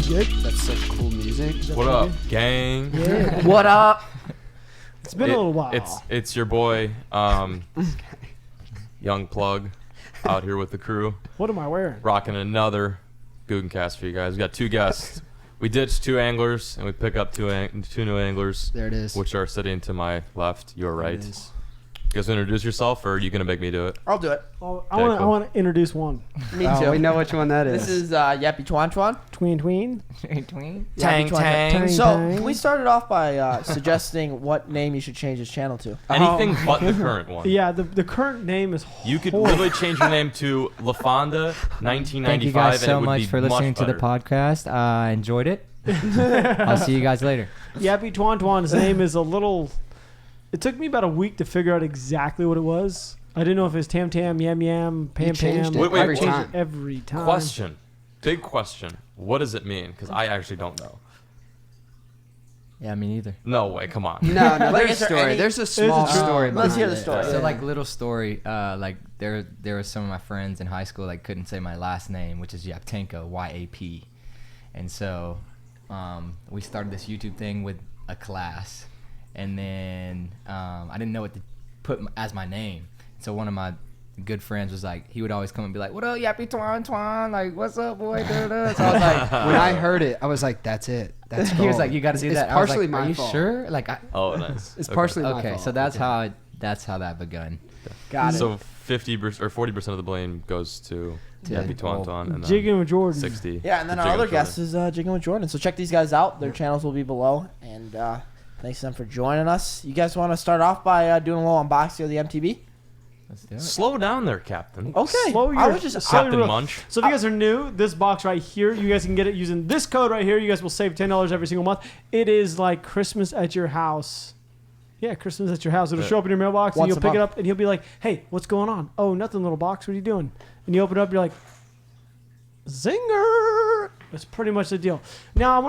Jig? That's such cool music. What up, gang? Yeah. What up? It's been a little while. It's your boy, Young Plug, out here with the crew, What am I wearing? rocking another Googancast for you guys. We got two guests. We ditched two anglers, and we pick up two new anglers. There it is. Which are sitting to my left, your right. It is. You guys want to introduce yourself, or are you going to make me do it? I'll do it. Oh, Okay, I cool. want to introduce one. Me Oh, too. we know which one that is. This is Yappy Twan Twan. Tween. Tween. Yappy Tang, Twan Twan. tang. So, Tang. can we start it off by suggesting what name you should change his channel to? Anything but the current one. Yeah, the current name is You could horrible. literally change your name to LaFonda 1995, Thank you guys and it so would much be for listening to the better. podcast. I enjoyed it. I'll see you guys later. Yappy Twan Twan's name is a little... It took me about a week to figure out exactly what it was. I didn't know if it was Tam Tam, Yam Yam, Pam changed Pam. it Wait, I every changed time. it every time. Question. Big question. What does it mean? Because I actually don't know. Yeah, me neither. No way. Come on. No, Like, there's is a there story. any- There's a small There's a- story. Let's hear behind the it. story. So Yeah. like little story, like there were some of my friends in high school like couldn't say my last name, which is Yaptenko, Y-A-P, and so we started this YouTube thing with a class, and then I didn't know what to put as my name, so one of my good friends was like, he would always come and be like, "What up, Yappy Twan Twan? Like, what's up, boy?" Da-da-da. So I was like, When I heard it, I was like, "That's it. That's he was gold." like, "You got to do It's that." I was partially like, my Are you fault. sure? Like, Oh, nice. It's Okay. partially my okay, fault. so that's how that begun. Got it. So 50% or 40% of the blame goes to Yeah. Yappy Twan Well, Twan, and Jiggin with Jordan. 60. Yeah, and then to our Jiggin other with guest Jordan. is Jiggin with Jordan. So check these guys out. Their channels will be below. And thanks to them for joining us. You guys want to start off by doing a little unboxing of the MTB? Let's do it. Slow down there, Captain. Okay. Slow I your- was just... slow Captain your- Munch. So if you guys are new, this box right here, you guys can get it using this code right here. You guys will save $10 every single month. It is like Christmas at your house. Yeah, Christmas at your house. It'll Yeah. show up in your mailbox, and Once you'll a pick it month. up, and he'll be like, "Hey, what's going on?" "Oh, nothing, little box. What are you doing?" And you open it up, you're like, "Zinger!" That's pretty much the deal. Now,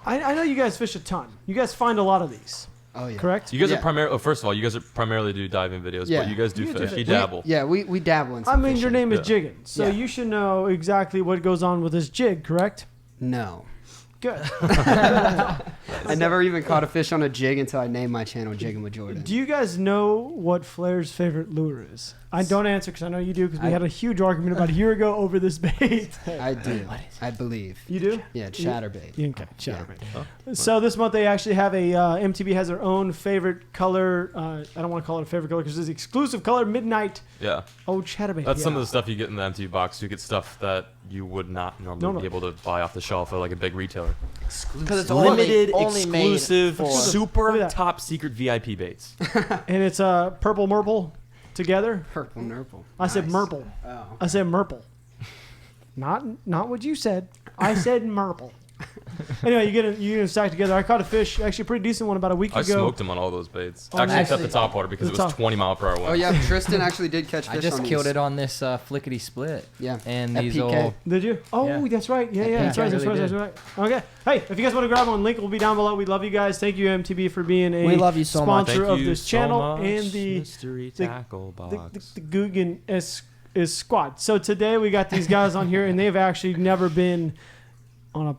I know you guys fish a ton. You guys find a lot of these, Oh yeah. correct? You guys Yeah. are primarily, first of all, you guys are primarily do diving videos, Yeah. but you guys do You do fish. fish. You dabble. Yeah, we dabble in. I Some mean, your fishing. name is Yeah. Jiggin, so Yeah. you should know exactly what goes on with this jig, correct? No, Good. I never even caught a fish on a jig until I named my channel Jiggin with Jordan. Do you guys know what Flair's favorite lure is? I don't answer because I know you do because we had a huge argument about a year ago over this bait. I do. I believe. You do? Yeah, chatterbait. Okay, chatterbait. So this month they actually have a MTB has their own favorite color. I don't want to call it a favorite color because it's the exclusive color, Midnight. Yeah. Oh, chatterbait. That's some of yeah. the stuff you get in the MTV box. You get stuff that you would not normally No. be able to buy off the shelf at like a big retailer. Because it's Limited, only made exclusive, for... Look super at that. top secret VIP baits. And it's purple Merple together. Purple nurple. I said Nice. Merple. Oh. I said Merple. Not what you said. I said Merple. Anyway, you get them stacked together. I caught a fish, actually a pretty decent one, about a week I ago. smoked them on all those baits. Oh, Actually, except actually- the top water because The it was top. 20 mile per hour wind. Oh yeah, Tristan actually did catch fish I just on killed these. it on this flickety split. Yeah. And At these PK. old. Did you? Oh, Yeah. that's right. Yeah, Yeah, that's right. That's really right. That's right. Okay. Hey, if you guys want to grab one, link will be down below. We love you guys. Thank you, MTB, for being a We love you so much. sponsor Thank of you this so channel much, and the mystery the- tackle the, box. the Googan is squad. So today we got these guys on here, and they've actually never been on a.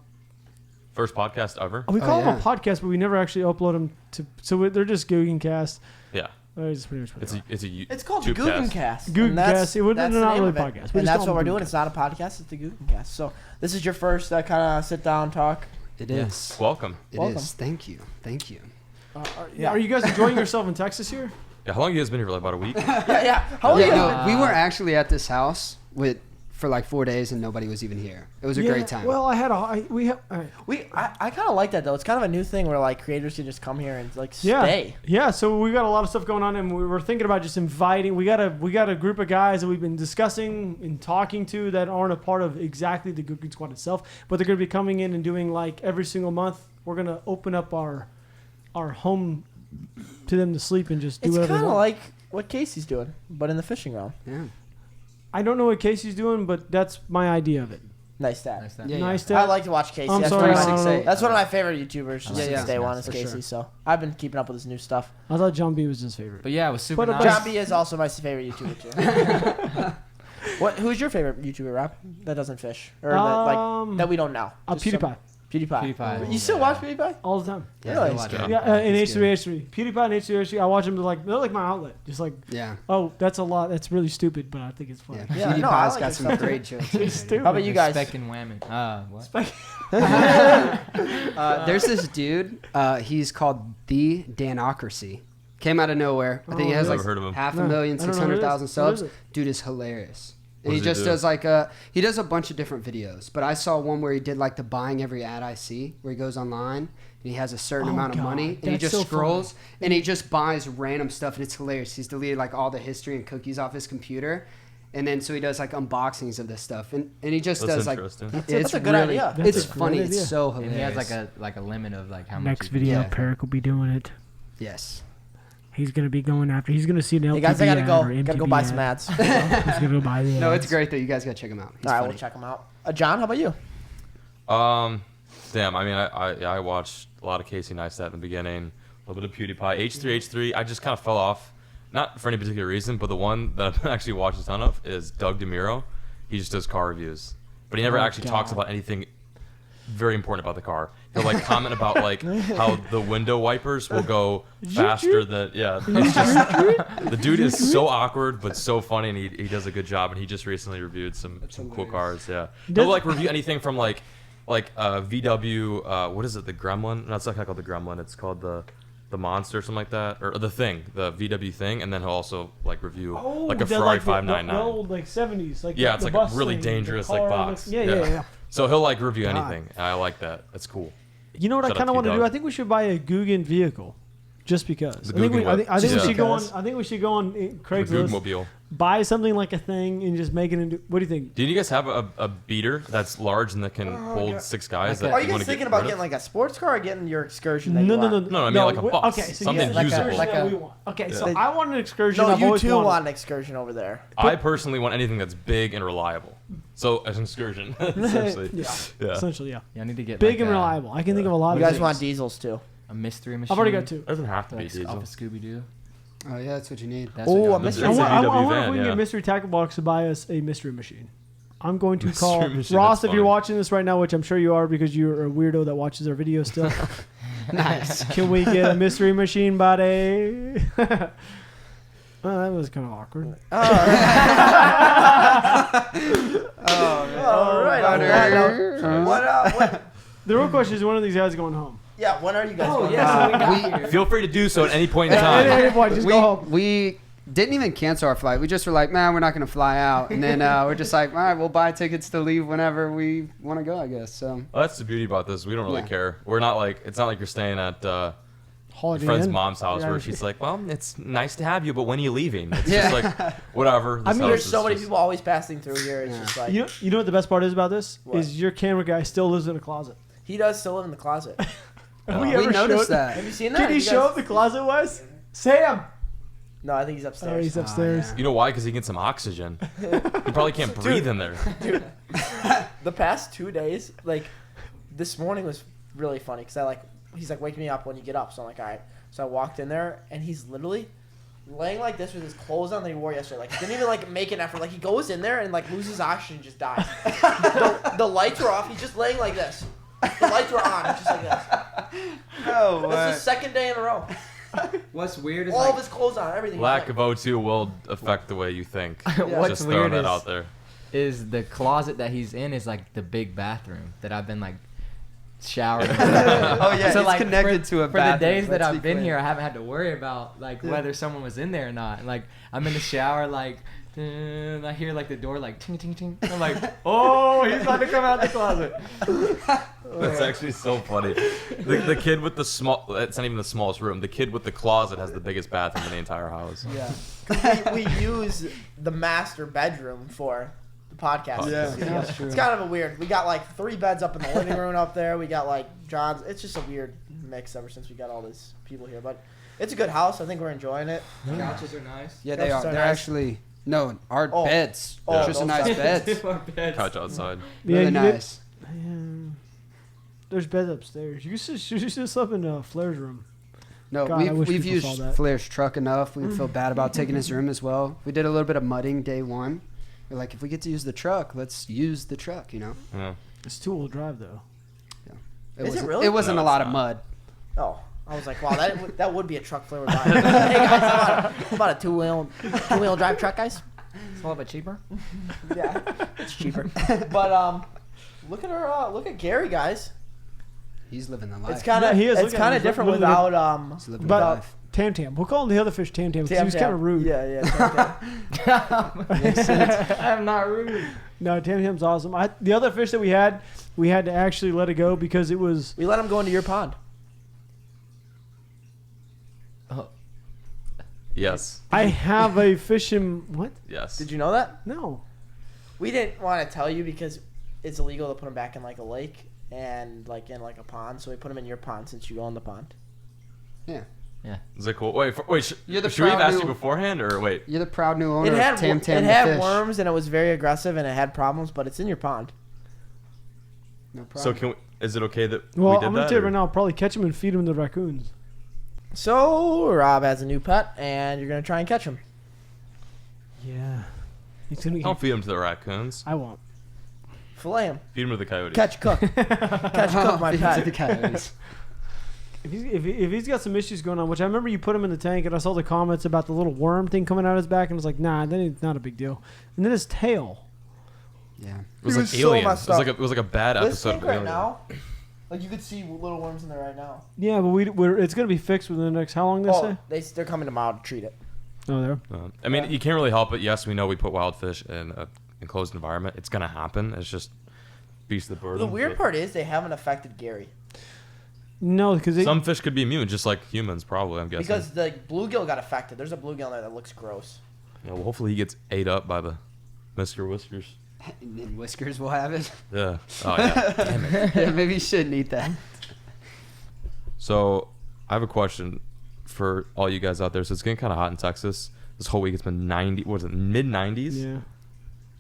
First podcast ever. We call them a yeah. podcast, but we never actually upload them to. So they're just Googancast. Yeah. Just pretty much what It's they a it's a It's called tube the cast. Googancast. Googancast. And that's It wouldn't- that's they're the not name really of it. podcasts. We And just that's call what we're them doing. It's not a podcast. It's the Googancast. So this is your first kind of sit down talk. It Yes. is. Welcome. It Welcome. is. Thank you. Thank you. Yeah. Are you guys enjoying yourself in Texas here? Yeah, how long you guys been here for? Like about a week? Yeah. How are you? Yeah, no, we were actually at this house for like 4 days and nobody was even here. It was a great time. Well, I had a. We have. I kind of like that though. It's kind of a new thing where like creators can just come here and like Yeah, stay. yeah. So we got a lot of stuff going on, and we were thinking about just inviting. We got a group of guys that we've been discussing and talking to that aren't a part of exactly the Googan Squad itself, but they're going to be coming in and doing like every single month. We're going to open up our home to them to sleep and just do It's whatever. kind they of want. like what Casey's doing, but in the fishing realm. yeah. I don't know what Casey's doing, but that's my idea of it. Nice stat. Nice time. Yeah, Nice. I Dad. like to watch Casey. I'm That's, sorry. one of I my, don't know. that's one of my favorite YouTubers I since like day that. one is For Casey. sure. So I've been keeping up with his new stuff. I thought John B was his favorite. But yeah, it was super But- nice. John B is also my favorite YouTuber too. Who's your favorite YouTuber, Rob? That doesn't fish or that we don't know. Just PewDiePie. PewDiePie. You still watch PewDiePie? all the time. Yeah, Really? he's Watch good. it. Yeah, in He's H3H3. PewDiePie and H3H3. I watch them. They're like my outlet. Just like, Yeah. oh, that's a lot. That's really stupid, but I think it's funny. Yeah. Yeah, PewDiePie's no, I like got his some stuff. great jokes. It's stupid. How about you guys? Spec and Whammon. What? There's this dude. He's called The Danocracy. Came out of nowhere. I think he has Never like heard of him. 500,000, No, I don't know who it is. 600,000 What subs. is it? Dude is hilarious. What And he does he just do? does like he does a bunch of different videos. But I saw one where he did like the buying every ad I see, where he goes online and he has a certain Oh, amount of God, money and he that's just so scrolls and he just buys random stuff and it's hilarious. He's deleted like all the history and cookies off his computer. And then so he does like unboxings of this stuff and he just That's does like interesting. it's That's a good really, idea. That's It's a great funny. idea. It's so And hilarious. he has like a limit of like how Next much. video, Yeah. Peric will be doing it. Yes. He's gonna be going after. He's gonna see an LTV Hey guys, I gotta ad go. or Gotta go MTV buy ad. some ads. He's gonna go buy the No, ads. it's great though. You guys gotta check him out. He's All right, funny. we'll check them out. John, how about you? Damn. I mean, I watched a lot of Casey Neistat in the beginning, a little bit of PewDiePie, H3H3. I just kind of fell off, not for any particular reason, but the one that I've actually watched a ton of is Doug DeMuro. He just does car reviews, but he never Oh, actually talks God. about anything very important about the car. He'll like comment about like how the window wipers will go faster than It's just the dude is so awkward but so funny, and he does a good job. And he just recently reviewed some cool cars. Yeah, he'll like review anything from like VW. What is it? The Gremlin? No, it's not called the Gremlin. It's called the Monster, or something like that, or the Thing, the VW Thing. And then he'll also like review like a the, Ferrari the 599. old like 70s. Like Yeah, the it's like bus a really thing, dangerous the like car, box. Yeah. So he'll like review God. anything. And I like that. That's cool. You know what Shout I kind out of to want to you, do? Doug. I think we should buy a Googan vehicle, just because. The I think we, Googan I think, I think what? we should go on. Because. I think we should go on The Craigslist, Googmobile. buy something like a thing, and just make it into. What do you think? Do you guys have a beater that's large and that can hold 6 guys? Like that Are you wanna guys get thinking about rid getting of? like a sports car or getting your excursion? That No, you no, no, want? No, I mean like a bus. Okay, so Something yeah, like usable. An Like excursion a- that we want. Okay, so Yeah. I want an excursion. No, I've you always two wanted. want an excursion over there. I personally want anything that's big and reliable. So as an excursion, essentially. Yeah, essentially, yeah. Yeah, I need to get Big like and a, reliable. I can think of a lot You of guys things. want diesels too? a mystery machine. I've already got 2. It doesn't have to be Like diesel. off of Scooby Doo. Oh yeah, that's what you need. That's Oh, what a y'all mystery I It's a want, machine. I VW wonder if van, we can yeah. get Mystery Tackle Box to buy us a mystery machine. I'm going to Mystery call machine, Ross that's if you're funny. watching this right now, which I'm sure you are because you're a weirdo that watches our videos still. Nice. Can we get a mystery machine, buddy? Well, that was kind of awkward. All right. On that note, what? The real question is, when are these guys going home? Yeah. When are you guys? Oh going yeah, so we got we- here. Feel free to do so at any point in At time. any point, just go home. we didn't even cancel our flight. We just were like, man, we're not gonna fly out. And then we're just like, all right, we'll buy tickets to leave whenever we want to go, I guess. So Well, that's the beauty about this. We don't really Yeah. care. We're not like it's not like you're staying at your Holiday friend's Inn. mom's house Yeah. where she's like, well, it's nice to have you, but when are you leaving? It's Yeah. just like whatever. I This mean, house There's is so many just- people always passing through here. It's Yeah. just like You know what the best part is about this? What? Is your camera guy still lives in a closet. he does still live in the closet. Have We ever we noticed showed- that. Have you seen that? Can you You show guys- up the closet, Wes? Sam! No, I think he's Oh, upstairs. he's upstairs. You know why? Because he gets some oxygen. He probably can't breathe in there. The past 2 days, like this morning was really funny because he's like, wake me up when you get up. So I'm like, all right. So I walked in there and he's literally laying like this with his clothes on that he wore yesterday. Like, he didn't even like make an effort. Like, he goes in there and like loses oxygen and just dies. the lights were off. He's just laying like this. The lights were on, just like this. Oh, That's the second day in a row. What's weird is All like, of his clothes on, everything. Lack of O2 will affect the way you think. What's Just throwing weird that is, out there. is the closet that he's in is like the big bathroom that I've been like showering. Oh yeah, So, it's like, connected to a For bathroom. the days that let's be I've been clear. here, I haven't had to worry about like whether someone was in there or not. And, like I'm in the shower, like and I hear like the door like ting ting ting. I'm like, oh, he's about to come out the closet. That's actually so funny. The kid with the small, it's not even the smallest room. The kid with the closet has the biggest bathroom in the entire house. Yeah. 'Cause we use the master bedroom for the podcast. Yeah, You know? that's true. It's kind of a weird. We got like 3 beds up in the living room up there. We got like John's. It's just a weird mix ever since we got all these people here. But it's a good house. I think we're enjoying it. Couches are nice. Yeah, they are. So They're nice. actually no, our Oh. beds. Oh, Just a those nice beds. beds. Couch outside. Really you nice. There's beds upstairs. You should just slept in Flair's room. No, God, I wish we've people saw used that. Flair's truck enough. We feel bad about taking his room as well. We did a little bit of mudding day one. We're like, if we get to use the truck, let's use the truck, you know? Yeah. It's 2-wheel drive though. Is it really? It wasn't No, a lot it's of not. mud. Oh, I was like, wow, that would be a truck flavor. Hey guys, how about a two-wheel drive truck, guys? It's a little bit cheaper. Yeah, it's cheaper. But look at her. Look at Gary, guys. He's living the life. It's kind of Yeah, he is. it's Look at kind him. of different Look at without He's living the But life. Tam Tam. We'll call him the other fish Tam Tam because he was kind of rude. Yeah, Tam Tam. I'm not rude. No, Tam Tam's awesome. The other fish that we had to actually let it go because it was. We let him go into your pond. Yes. I have a fish in what? Yes. Did you know that? No. We didn't want to tell you because it's illegal to put them back in like a lake and like in like a pond. So we put them in your pond since you own the pond. Yeah. Is it cool? Wait. You're the should we have proud asked you new- beforehand or wait? You're the proud new owner It had of Tam Tam it the had fish. worms and it was very aggressive and it had problems, but it's in your pond. No So problem. is it okay that Well, we did I'm gonna that? tell you or- right now. I'll probably catch him and feed him to the raccoons. So Rob has a new pet and you're gonna try and catch him. Yeah. He's gonna. Don't feed them to the raccoons. I won't. Fillet him. Feed them to the coyotes. Catch cook. Catch cook my Feed it to the pet. coyotes. If he's got some issues going on, which I remember you put him in the tank, and I saw the comments about the little worm thing coming out of his back, and I was like, nah, that ain't not a big deal. And then his tail. Yeah. It was He like was so Alien. messed It was up. like a bad This episode tank of right Alien. now, like you could see little worms in there right now. Yeah, but we're it's gonna be fixed within the next how long they say? They're coming tomorrow to treat it. Oh, there. I mean, you can't really help it. Yes, we know we put wild fish in an enclosed environment. It's gonna happen. It's just beast of the burden. The weird but part is they haven't affected Gary No, because some fish could be immune, just like humans, probably. I'm guessing. because the bluegill got affected. There's a bluegill in there that looks gross. Yeah, well, hopefully he gets ate up by the Mr. Whiskers. And Whiskers will have it. Yeah. Oh yeah. Damn it. Yeah, maybe you shouldn't eat that. So I have a question for all you guys out there. So it's getting kind of hot in Texas. This whole week it's been 90. What is it? Mid 90s. yeah.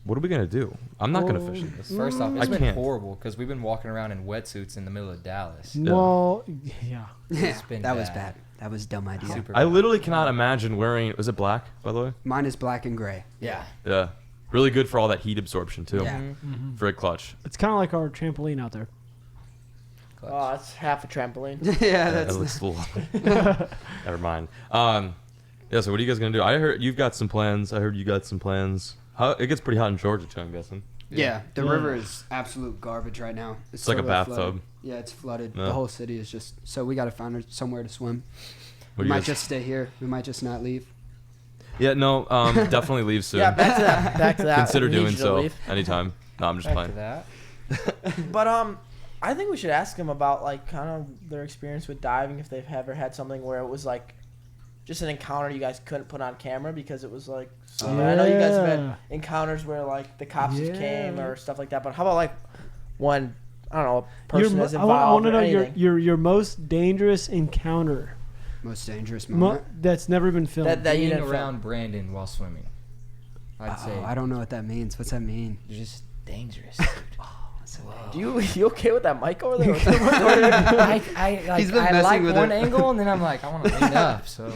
What are we gonna do? I'm not gonna fish in this. First off, I it's been can't. horrible because we've been walking around in wetsuits in the middle of Dallas. Well, yeah. Yeah, been that was bad. bad. That was a dumb idea. Super I bad. literally cannot imagine wearing. Was it black, by the way? Mine is black and gray. Yeah. Yeah. Really good for all that heat absorption too. Yeah. Very clutch. It's kind of like our trampoline out there. Clutch. Oh, it's half a trampoline. Yeah, that's At least a little. Never mind. Yeah. So what are you guys gonna do? I heard you've got some plans. I heard you got some plans. It gets pretty hot in Georgia too. I'm guessing. yeah. The river is absolute garbage right now. It's like a totally bathtub. flooded. Yeah, it's flooded. Yeah. The whole city is just. So we got to find somewhere to swim. What We do you might guys- just stay here. We might just not leave. Yeah. No. Definitely leave soon. Yeah, back to that. Back to that. Consider We need doing you to so leave. anytime. No, I'm just Back playing. to that. But I think we should ask them about like kind of their experience with diving. If they've ever had something where it was like just an encounter you guys couldn't put on camera because it was like. So I know you guys have had Yeah. encounters where like the cops just came Yeah. or stuff like that. But how about like when I don't know a person Your, is I involved want to or know anything your most dangerous encounter Most dangerous moment. that's never been filmed. that you Being didn't around film. Brandon while swimming. I'd say Oh, I don't know what that means. What's that mean? you're just dangerous, dude. Do you okay with that mic over there? I like, He's been I messing like with one it. angle and then I'm like, I want to lean up. So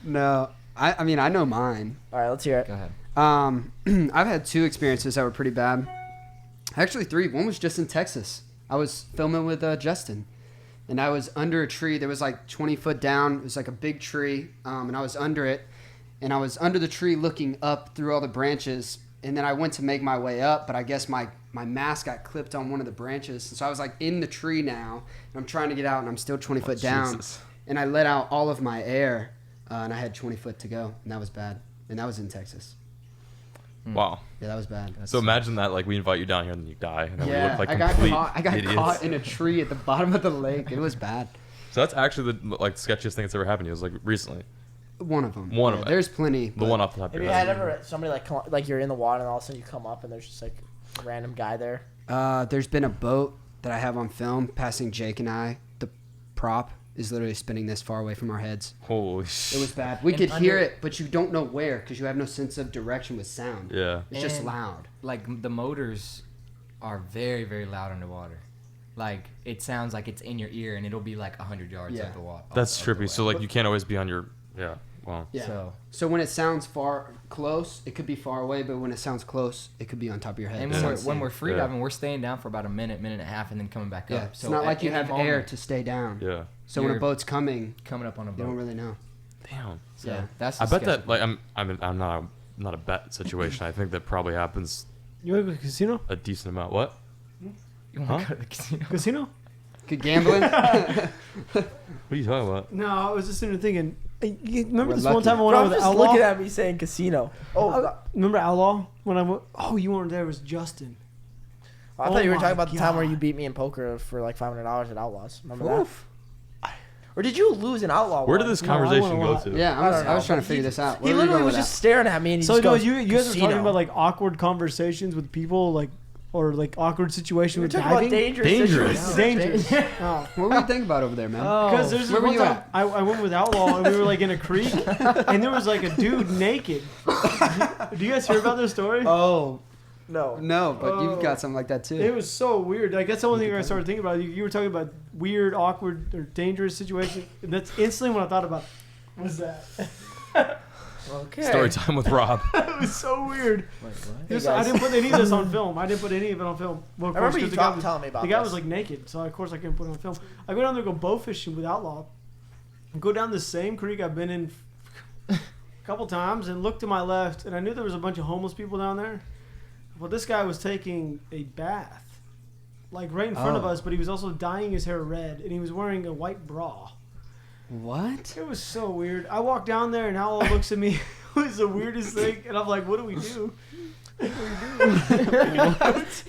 No. I mean, I know mine. All right, let's hear it. go ahead. I've had 2 experiences that were pretty bad. Actually 3. One was just in Texas. I was filming with Justin, and I was under a tree. There was like 20 foot down. It was like a big tree, and I was under it. And I was under the tree looking up through all the branches. And then I went to make my way up, but I guess my mask got clipped on one of the branches. And so I was like in the tree now, and I'm trying to get out, and I'm still 20 foot down. Jesus. And I let out all of my air, and I had 20 foot to go, and that was bad. And that was in Texas. Wow. Yeah, that was bad. So imagine that, like, we invite you down here and then you die, and then we Yeah, look like I got complete caught. I got idiots. caught in a tree at the bottom of the lake. It was bad. So that's actually the like sketchiest thing that's ever happened to you. It was like recently. One of them. One of it. There's plenty. The one off the top of Have your you had head. ever somebody like come, like you're in the water and all of a sudden you come up and there's just like a random guy there? There's been a boat that I have on film passing Jake and I. The prop is literally spinning this far away from our heads. Holy It shit. was bad. We And could hear under- it, but you don't know where because you have no sense of direction with sound. Yeah. It's just And, loud. Like the motors are very, very loud underwater. Like it sounds like it's in your ear and it'll be like 100 yards Yeah. up the water. That's trippy. So like you can't always be on your Wow. Yeah. So when it sounds close, it could be far away, but when it sounds close, it could be on top of your head. And when we're free diving, we're staying down for about a minute and a half, and then coming back up. So it's not like you have air to stay down. Yeah. So when a boat's coming up on a boat, you don't really know. Damn. So that's. I bet that like I'm not a bet situation. I think that probably happens You want to go to the casino? a decent amount. What? You want to go to the casino? Casino? Good gambling. What are you talking about? No, I was just sitting thinking. You remember We're this one lucky. time I went out Bro, with just Outlaw? looking at me saying casino. Remember Outlaw? When I went, you weren't there. It was Justin. I thought you were my talking about the time where God. you beat me in poker for like $500 at Outlaws. Remember that? Or did you lose an Outlaw? Where did once? this No, I won conversation a go lot. to? Yeah, I don't I was know, trying to but figure this out. He Where are we literally going was with just staring at me and he So just goes, you guys were talking casino. about like awkward conversations with people, like or like awkward situations We were with talking diving. about dangerous. Dangerous. situations. Dangerous. Oh. What were you thinking about over there, man? Because there's Where this were one you time I went with Outlaw and we were like in a creek and there was like a dude naked. Do you guys hear about this story? Oh, No. no, but you've got something like that too. It was so weird. Like that's the only thing I started thinking about. You were talking about weird, awkward, or dangerous situations. And that's instantly when I thought about it, was that. Okay. Story time with Rob. It was so weird. Wait, what? This- Hey, I guys. didn't put any of this on film. I didn't put any of it on film. Well, of I remember course, you 'cause the guy was, telling me about the guy this. was like naked, so of course I couldn't put it on film. I go down there, go bow fishing with Outlaw. Go down the same creek I've been in a couple times, and look to my left, and I knew there was a bunch of homeless people down there. Well, this guy was taking a bath, like right in front of Oh. us, but he was also dyeing his hair red, and he was wearing a white bra. What? It was so weird. I walked down there, and Outlaw looks at me. It was the weirdest thing, and I'm like, "What do we do?"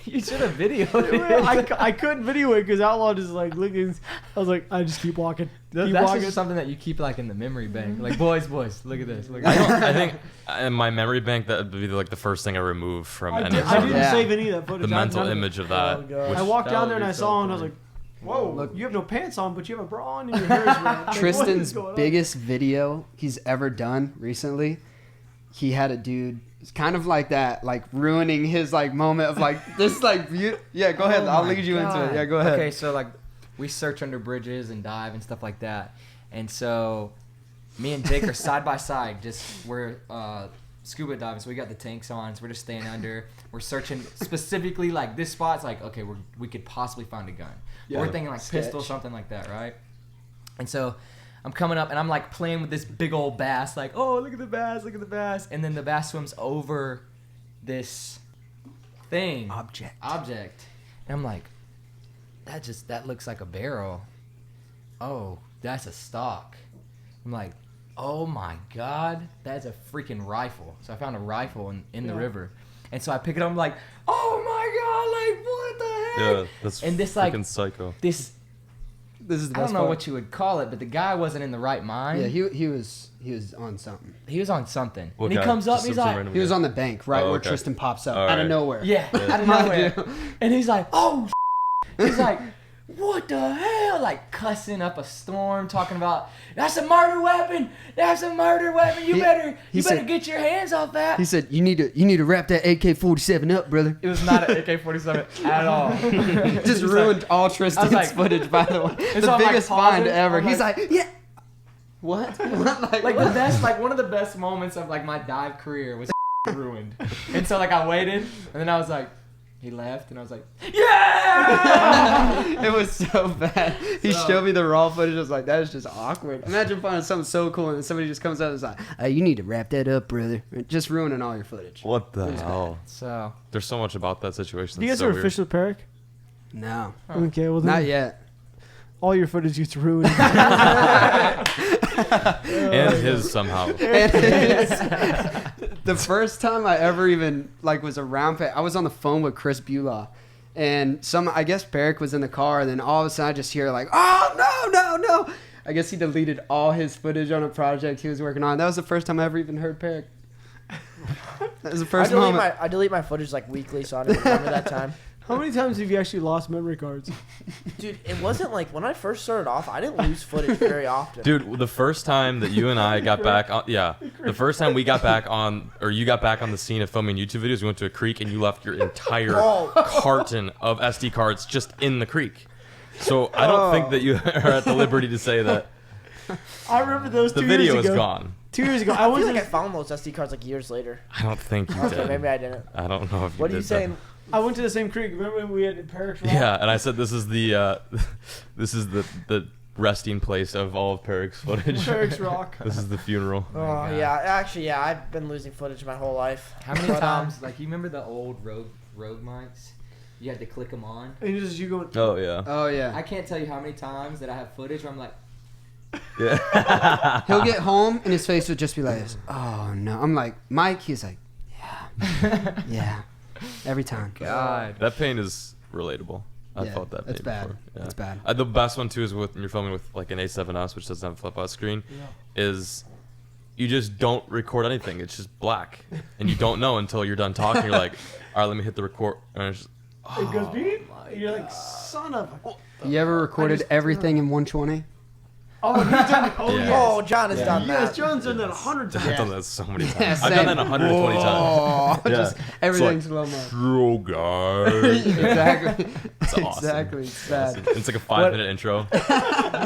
You should have videoed it. I couldn't video it because Outlaw just like looking. I was like, I just keep walking. Keep That's walking. just something that you keep like in the memory bank. Like boys, look at this. Look I at don't. I think in my memory bank that would be like the first thing I remove from I, any did, of I them. didn't Yeah. save any of that footage. The mental None of it. image of that. Oh, God. which- I walked That down would there and be I so saw him and I was funny. like, "Whoa, Look. you have no pants on, but you have a bra on and your hair is red." Like, what is Tristan's going on? biggest video he's ever done recently, he had a dude kind of like that, like ruining his like moment of like this like yeah, go ahead. Oh I'll my lead you into it. God. Yeah, go ahead. Okay, so like we search under bridges and dive and stuff like that. And so me and Jake are side by side, just we're scuba diving, so we got the tanks on, so we're just staying under. We're searching specifically like this spot's like, okay, we could possibly find a gun. Yeah. We're thinking like pistol, Sketch. something like that, right? And so I'm coming up and I'm like playing with this big old bass, like, oh, look at the bass, look at the bass. And then the bass swims over this thing. Object. And I'm like, that looks like a barrel. Oh, that's a stock. I'm like, oh my God, that's a freaking rifle. So I found a rifle in the Yeah. river. And so I pick it up, I'm like, oh my God, like, what the heck? Yeah, that's And this, like, freaking psycho. This, This is the I best don't know part. what you would call it, but the guy wasn't in the right mind. Yeah, he was on something. He was on something. What and he guy? comes up Just and he's some like, random He was guy. on the bank right Oh, where okay. Tristan pops up All out of right. nowhere. yeah, out of Mind nowhere. you. And he's like, oh, he's like, what the hell? Like cussing up a storm, talking about, that's a murder weapon. That's a murder weapon. You He better said- get your hands off that. He said, "You need to wrap that AK-47 up, brother." It was not an AK-47 at all. Just ruined all Tristan's like- footage, by the way. And The so I'm, like, biggest pausing. find ever. I'm He's like- like, "Yeah, what? What? Like what? the best, like one of the best moments of like my dive career was ruined. And so like I waited, and then I was like, he left, and I was like, yeah. It was so bad. He So- showed me the raw footage. I was like, that is just awkward. Imagine finding something so cool and then somebody just comes out and is like, you need to wrap that up, brother. Just ruining all your footage. What the It was hell? So There's so much about that situation. Do you That's guys so ever weird. fish with Peric? No. Okay, well then Not yet. all your footage gets ruined. And his somehow. The first time I ever even like was around, I was on the phone with Chris Bulaw, and I guess Peric was in the car, and then all of a sudden I just hear like, oh no. I guess he deleted all his footage on a project he was working on. That was the first time I ever even heard Peric. That was the first moment. I delete my footage like weekly, so I don't remember that time. How many times have you actually lost memory cards? Dude, it wasn't like when I first started off, I didn't lose footage very often. Dude, the first time that you and I got back on, the first time we got back on, or you got back on the scene of filming YouTube videos, we went to a creek and you left your entire Oh. carton of SD cards just in the creek. So I don't think that you are at the liberty to say that I remember those the 2 video years is ago. gone. 2 years ago, I I went feel to like I found those SD cards like years later. I don't think you Okay, did. maybe I didn't. I don't know if you What are did you that. saying? I went to the same creek. Remember when we had Parrot Rock? Yeah, and I said this is the this is the resting place of all of Peric's footage. Parrot's Rock. This is the funeral. Oh God. yeah, actually yeah, I've been losing footage my whole life. How many But, times? Like you remember the old Rogue mics? You had to click them on. And just you going. Oh yeah. Oh yeah. I can't tell you how many times that I have footage where I'm like, Yeah. He'll get home and his face would just be like, this. Oh no. I'm like, Mike. He's like, yeah, yeah. Every time. God. That pain is relatable. I Yeah, felt that pain that's bad. before. Yeah. That's bad. The best one too is when you're filming with like an A7S, which doesn't have a flip out screen. Yeah. Is you just don't record anything. It's just black, and you don't know until you're done talking. You're like, all right, let me hit the record. And it's just, It goes beep. And you're like, son of a. You ever recorded everything in 120? Oh, he's done it. Oh, Yeah. yes. Oh, John has done Yes, that. John's done that 100 times. I've done that so many times. Yeah, I've done that same. 120 times. Oh, Yeah. just It's everything's like, slow mo. True guys. Exactly. It's awesome. Exactly. It's bad. It's like a 5-minute intro.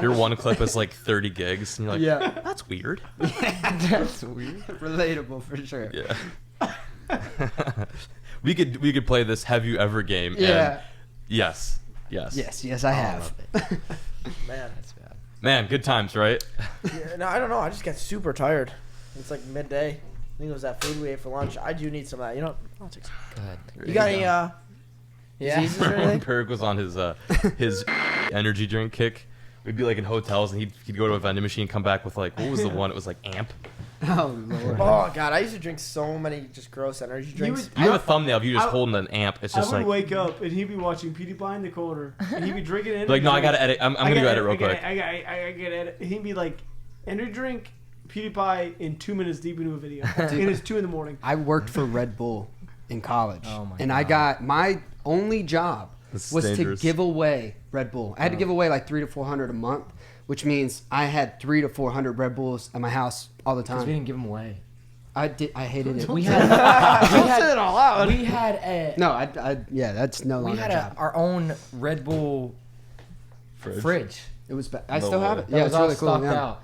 Your one clip is like 30 gigs, and you're like, Yeah. that's weird. That's weird. Relatable for sure. Yeah. we could play this Have You Ever game. Yeah. And yes. Yes, I have. Man, That's bad. Man, good times, right? yeah, no, I don't know. I just got super tired. It's like midday. I think it was that food we ate for lunch. I do need some of that. You know, I'll take some. God. You got any diseases or When anything? Peric was on his energy drink kick, we'd be like in hotels, and he'd go to a vending machine, come back with like, what was the one? It was like Amp. Oh lord. Oh god, I used to drink so many just gross energy drinks. You have a thumbnail of you just I- holding an Amp. It's I just would like, wake up and he'd be watching PewDiePie in the corner. And he'd be drinking it. like, no, I gotta edit. I'm gonna go edit real quick. I gotta edit. And he'd be like, energy drink, PewDiePie in 2 minutes deep into a video. And it's 2 in the morning. I worked for Red Bull in college, Oh my and I God. got my only job This is was dangerous. to give away Red Bull. I had to give away like 300 to 400 a month, which means I had 300 to 400 Red Bulls at my house all the Because we time. didn't give them away. I hated it. We had, Don't say it all out. we had a, No, yeah, that's no we longer had a job. our own Red Bull fridge. It was bad. I No still have way. it. That Yeah, was it's all really cool. stocked Yeah. out.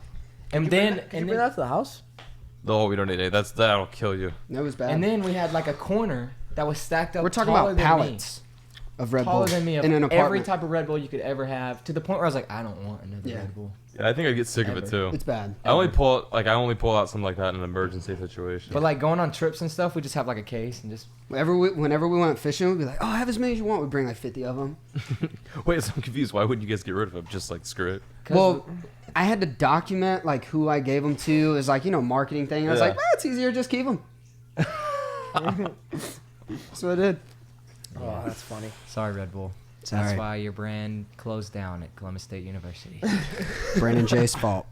And then, Could you and bring then, that to the house? No, we don't need any. That'll kill you. It was bad. and then we had like a corner that was stacked up. We're talking taller about than pallets of me, Red Bull taller than me, of in an every apartment. type of Red Bull you could ever have. To the point where I was like, I don't want another Yeah. Red Bull. Yeah, I think I'd get sick of it Ever. too. It's bad. I only pull out something like that in an emergency situation. But like going on trips and stuff, we just have like a case and just. Whenever we went fishing, we'd be like, "Oh, have as many as you want." We'd bring like 50 of them. Wait, so I'm confused. Why wouldn't you guys get rid of it? Just like screw it. Well, I had to document like who I gave them to. It was like marketing thing. I was Yeah. like, it's easier, just keep them. So I did. Oh, that's funny. Sorry, Red Bull. Sorry. That's why your brand closed down at Columbus State University. Brandon J's fault.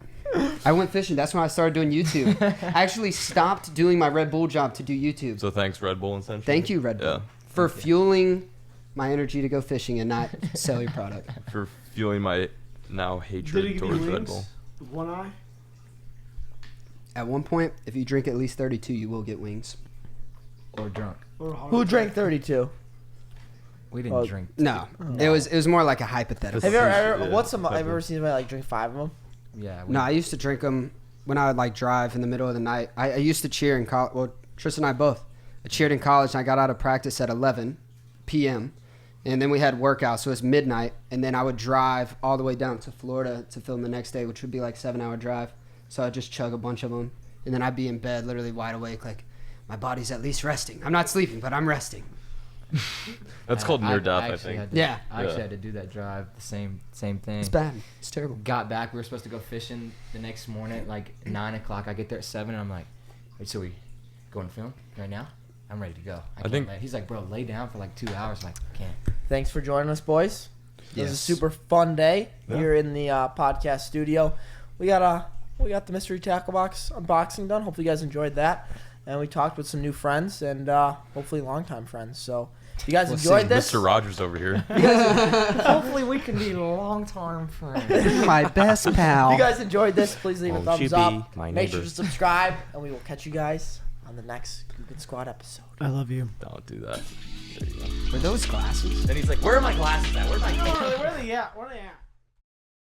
I went fishing. That's when I started doing YouTube. I actually stopped doing my Red Bull job to do YouTube. So thanks, Red Bull, essentially. Thank you, Red Bull, Yeah. for fueling my energy to go fishing and not sell your product. For fueling my now Did hatred he give towards you Red Bull. wings? One eye? At one point, if you drink at least 32, you will get wings. Or drunk. Or a heart Who attack? drank 32? We didn't Oh, drink. No, it was more like a hypothetical. Have you ever, Yeah, what's some? Have you definitely. ever seen somebody like drink 5 of them? Yeah. No, I used to drink them when I would like drive in the middle of the night. I used to cheer in college. Well, Tristan and I both. I cheered in college and I got out of practice at 11 p.m. And then we had workouts, so it was midnight. And then I would drive all the way down to Florida to film the next day, which would be like 7-hour drive. So I'd just chug a bunch of them. And then I'd be in bed, literally wide awake, like, my body's at least resting. I'm not sleeping, but I'm resting. That's called near death, I actually think. had to- Yeah. I actually Yeah. had to do that drive. The same thing. It's bad. It's terrible. Got back. We were supposed to go fishing the next morning, at like 9 o'clock. I get there at 7, and I'm like, "Wait, so we going to film right now? I'm ready to go." I think- He's like, "Bro, lay down for like 2 hours." I'm like, "Can't." Thanks for joining us, boys. It was a Yes. super fun day Yeah. here in the podcast studio. We got the mystery tackle box unboxing done. Hopefully, you guys enjoyed that, and we talked with some new friends and hopefully longtime friends. So, if you guys We'll see. enjoyed this, Mr. Rogers over here. Hopefully, we can be long-time friends. My best pal. if you guys enjoyed this, please leave a Won't you thumbs up. be my Make sure neighbor? to subscribe, and we will catch you guys on the next Googan Squad episode. I love you. Don't do that. There you go. Were those glasses? Then he's like, "Where are my glasses at? Where are my?" Where are they at? Where are they at?